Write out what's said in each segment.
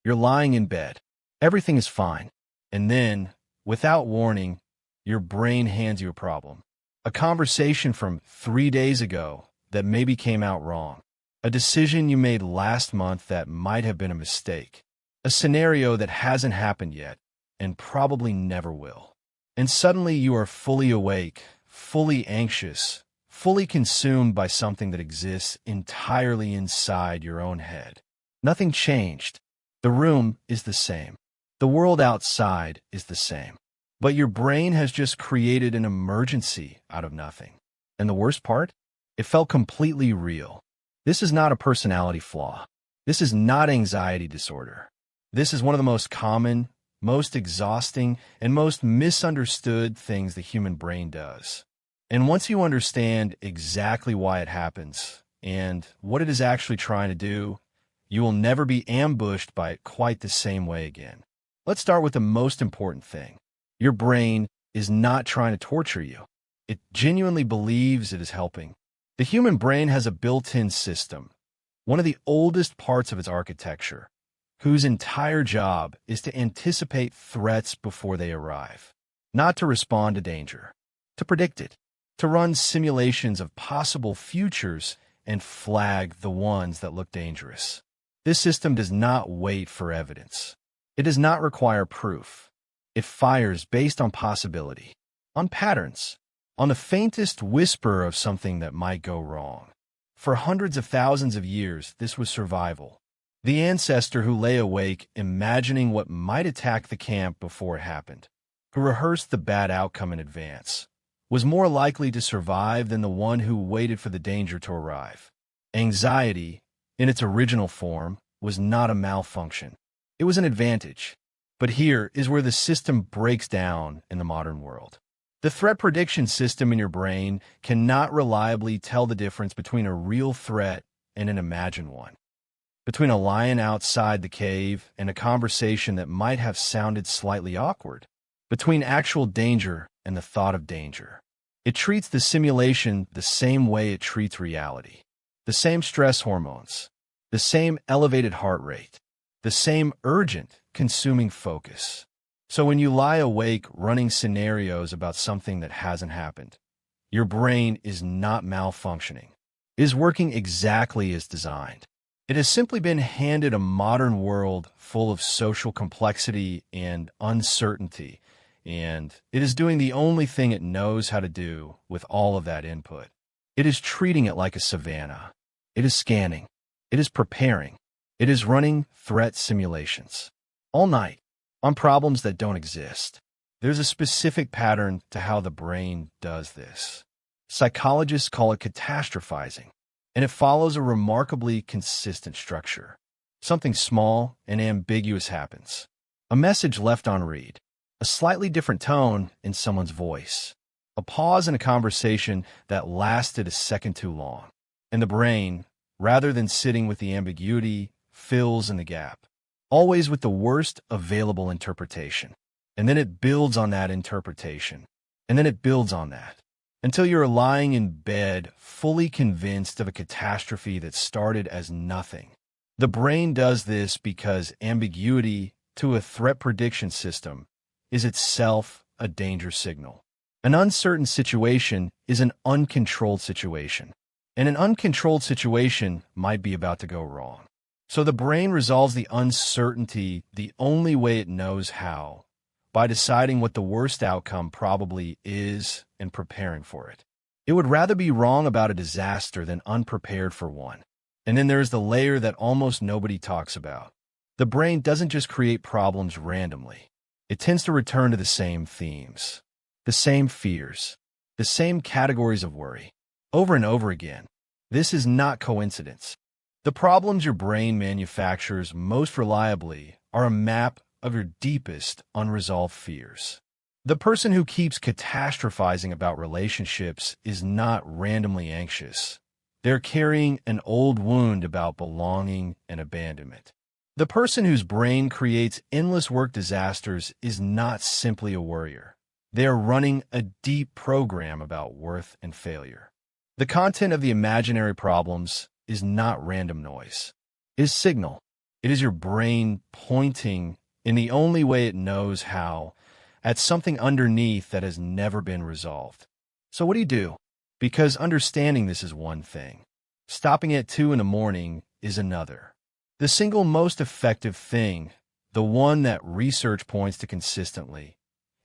You're lying in bed. Everything is fine. And then, without warning, your brain hands you a problem. A conversation from 3 days ago that maybe came out wrong. A decision you made last month that might have been a mistake. A scenario that hasn't happened yet and probably never will. And suddenly you are fully awake, fully anxious, fully consumed by something that exists entirely inside your own head. Nothing changed. The room is the same. The world outside is the same. But your brain has just created an emergency out of nothing. And the worst part? It felt completely real. This is not a personality flaw. This is not anxiety disorder. This is one of the most common, most exhausting, and most misunderstood things the human brain does. And once you understand exactly why it happens and what it is actually trying to do, you will never be ambushed by it quite the same way again. Let's start with the most important thing. Your brain is not trying to torture you. It genuinely believes it is helping. The human brain has a built-in system, one of the oldest parts of its architecture, whose entire job is to anticipate threats before they arrive, not to respond to danger, to predict it, to run simulations of possible futures and flag the ones that look dangerous. This system does not wait for evidence. It does not require proof. It fires based on possibility, on patterns, on the faintest whisper of something that might go wrong. For hundreds of thousands of years, this was survival. The ancestor who lay awake imagining what might attack the camp before it happened, who rehearsed the bad outcome in advance, was more likely to survive than the one who waited for the danger to arrive. Anxiety, in its original form, was not a malfunction. It was an advantage. But here is where the system breaks down in the modern world. The threat prediction system in your brain cannot reliably tell the difference between a real threat and an imagined one, between a lion outside the cave and a conversation that might have sounded slightly awkward, between actual danger and the thought of danger. It treats the simulation the same way it treats reality. The same stress hormones, the same elevated heart rate, the same urgent, consuming focus. So when you lie awake running scenarios about something that hasn't happened, your brain is not malfunctioning. It is working exactly as designed. It has simply been handed a modern world full of social complexity and uncertainty, and it is doing the only thing it knows how to do with all of that input. It is treating it like a savanna. It is scanning. It is preparing. It is running threat simulations. All night, on problems that don't exist. There's a specific pattern to how the brain does this. Psychologists call it catastrophizing, and it follows a remarkably consistent structure. Something small and ambiguous happens. A message left on read. A slightly different tone in someone's voice. A pause in a conversation that lasted a second too long. And the brain, rather than sitting with the ambiguity, fills in the gap. Always with the worst available interpretation. And then it builds on that interpretation. And then it builds on that. Until you're lying in bed, fully convinced of a catastrophe that started as nothing. The brain does this because ambiguity to a threat prediction system is itself a danger signal. An uncertain situation is an uncontrolled situation. And an uncontrolled situation might be about to go wrong. So the brain resolves the uncertainty the only way it knows how, by deciding what the worst outcome probably is and preparing for it. It would rather be wrong about a disaster than unprepared for one. And then there's the layer that almost nobody talks about. The brain doesn't just create problems randomly. It tends to return to the same themes, the same fears, the same categories of worry, over and over again. This is not coincidence. The problems your brain manufactures most reliably are a map of your deepest unresolved fears. The person who keeps catastrophizing about relationships is not randomly anxious. They're carrying an old wound about belonging and abandonment. The person whose brain creates endless work disasters is not simply a worrier. They are running a deep program about worth and failure. The content of the imaginary problems is not random noise. It is signal. It It is your brain pointing in the only way it knows how at something underneath that has never been resolved. So what do you do? Because understanding this is one thing. Stopping at 2 in the morning is another. The single most effective thing, the one that research points to consistently,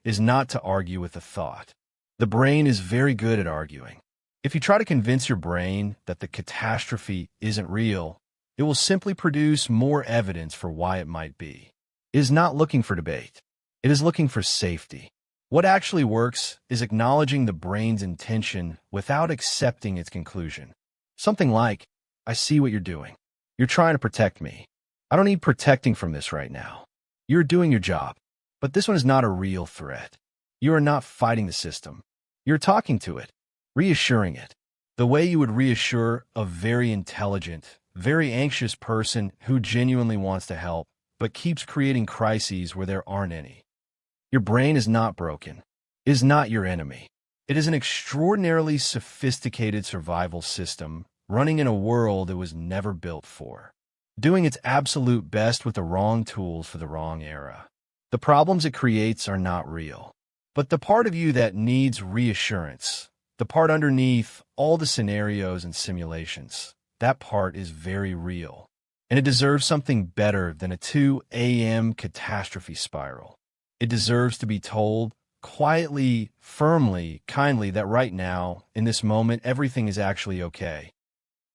is not to argue with a thought. The brain is very good at arguing. If you try to convince your brain that the catastrophe isn't real, it will simply produce more evidence for why it might be. It is not looking for debate. It is looking for safety. What actually works is acknowledging the brain's intention without accepting its conclusion. Something like, I see what you're doing. You're trying to protect me. I don't need protecting from this right now. You're doing your job. But this one is not a real threat. You are not fighting the system. You're talking to it, reassuring it. The way you would reassure a very intelligent, very anxious person who genuinely wants to help, but keeps creating crises where there aren't any. Your brain is not broken. It is not your enemy. It is an extraordinarily sophisticated survival system running in a world it was never built for, doing its absolute best with the wrong tools for the wrong era. The problems it creates are not real. But the part of you that needs reassurance, the part underneath all the scenarios and simulations, that part is very real. And it deserves something better than a 2 a.m. catastrophe spiral. It deserves to be told quietly, firmly, kindly that right now, in this moment, everything is actually okay.